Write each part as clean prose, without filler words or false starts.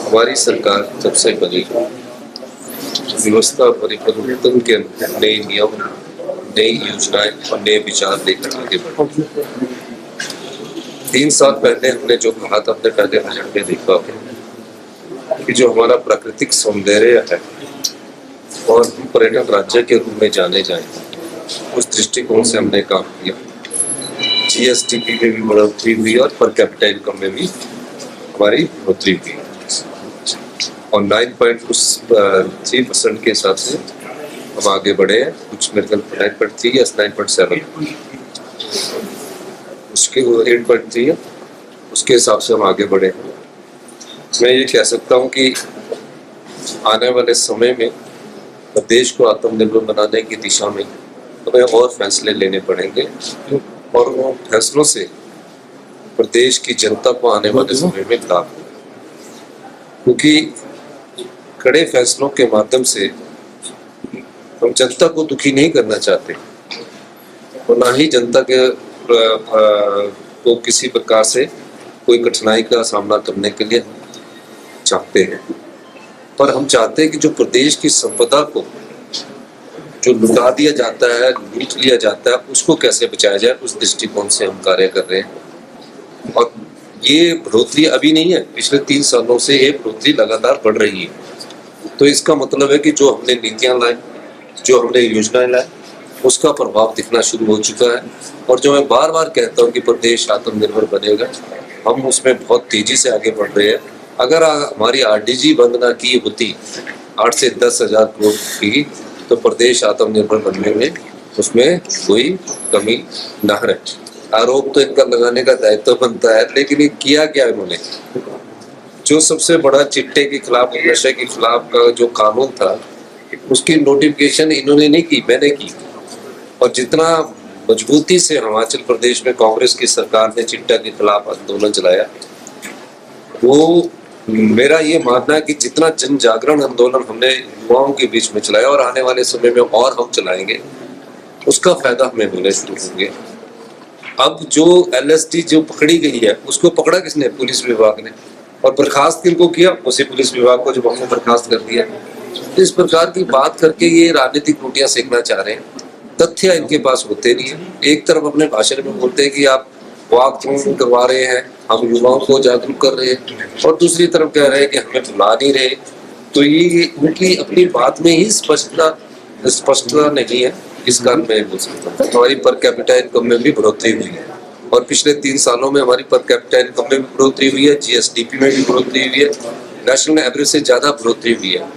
हमारी सरकार जब से बनी व्यवस्था परिवर्तन के नए नियम, नई योजनाएं और नए विचार लेकर आगे बढ़ी। 3 साल पहले हमने जो कहा था, अपने पहले बजट में देखा कि जो हमारा प्राकृतिक सौंदर्य है और हम पर्यटन राज्य के रूप में जाने जाएं, उस दृष्टिकोण से हमने काम किया। जीएसटीपी में भी बढ़ोतरी हुई और पर कैपिटा इनकम में भी हमारी बढ़ोतरी हुई और 9.3% के हिसाब से हम आगे बढ़े हैं। कुछ मेरे ख्याल 9.3 या 9.7 उसके 8.3 है, उसके हिसाब से हम आगे बढ़े हैं। मैं ये कह सकता हूँ कि आने वाले समय में देश को आत्मनिर्भर बनाने की दिशा में हमें और फैसले लेने पड़ेंगे और वो फैसलों से प्रदेश की जनता को आने वाले समय में लाभ हो, क्योंकि कड़े फैसलों के माध्यम से हम जनता को दुखी नहीं करना चाहते और ना ही जनता के को किसी प्रकार से कोई कठिनाई का सामना करने के लिए चाहते हैं। पर हम चाहते हैं कि जो प्रदेश की संपदा को जो लुटा दिया जाता है, लूट लिया जाता है, उसको कैसे बचाया जाए, उस दृष्टिकोण से हम कार्य कर रहे हैं। और ये बढ़ोतरी अभी नहीं है, पिछले 3 सालों से ये बढ़ोतरी लगातार बढ़ रही है। तो इसका मतलब है कि जो हमने नीतियां लाई, जो हमने योजनाएं लाई, उसका प्रभाव दिखना शुरू हो चुका है। और जो मैं बार बार कहता हूँ कि प्रदेश आत्मनिर्भर बनेगा, हम उसमें बहुत तेजी से आगे बढ़ रहे हैं। अगर हमारी आरडीजी बंद ना की होती 8 से 10 हजार करोड़ की, तो प्रदेश आत्मनिर्भर बनने में उसमें कोई कमी ना रहे। आरोप तो इनका लगाने का दायित्व बनता है, लेकिन ये किया क्या इन्होंने? जो सबसे बड़ा चिट्टे के खिलाफ, नशे के खिलाफ का जो कानून था, उसकी नोटिफिकेशन इन्होंने नहीं की, मैंने की। और जितना मजबूती से हिमाचल प्रदेश में कांग्रेस की सरकार ने चिट्टा के खिलाफ आंदोलन चलाया, वो मेरा ये मानना है कि जितना जन जागरण आंदोलन हमने युवाओं के बीच में चलाया और आने वाले समय में और हम चलाएंगे, उसका फायदा हमें मिलने शुरू होंगे। अब जो एलएसटी जो पकड़ी गई है, उसको पकड़ा किसने? पुलिस विभाग ने। और बर्खास्त किनको किया? उसी पुलिस विभाग को, जो हमने बर्खास्त कर दिया। तो इस प्रकार की बात करके ये राजनीतिक रोटियां सेकना चाह रहे हैं। तथ्य इनके पास होते नहीं है। एक तरफ अपने भाषण में बोलते हैं कि आप वॉक थ्रू करवा रहे हैं, हम युवाओं को जागरूक कर रहे हैं, और दूसरी तरफ कह रहे हैं कि हमें बुला नहीं रहे। तो ये उनकी अपनी बात में ही स्पष्टता नहीं है। इस कारण मैं बोल सकता हूँ हमारी पर कैपिटा इनकम में भी बढ़ोतरी हुई है और पिछले 3 सालों में हमारी पर कैपिटा इनकम में भी बढ़ोतरी हुई है, जीएसडीपी में भी बढ़ोतरी हुई है, नेशनल एवरेज से ज्यादा बढ़ोतरी हुई है।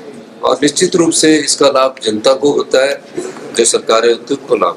और निश्चित रूप से इसका लाभ जनता को होता है, जो सरकारें होती है उनको लाभ।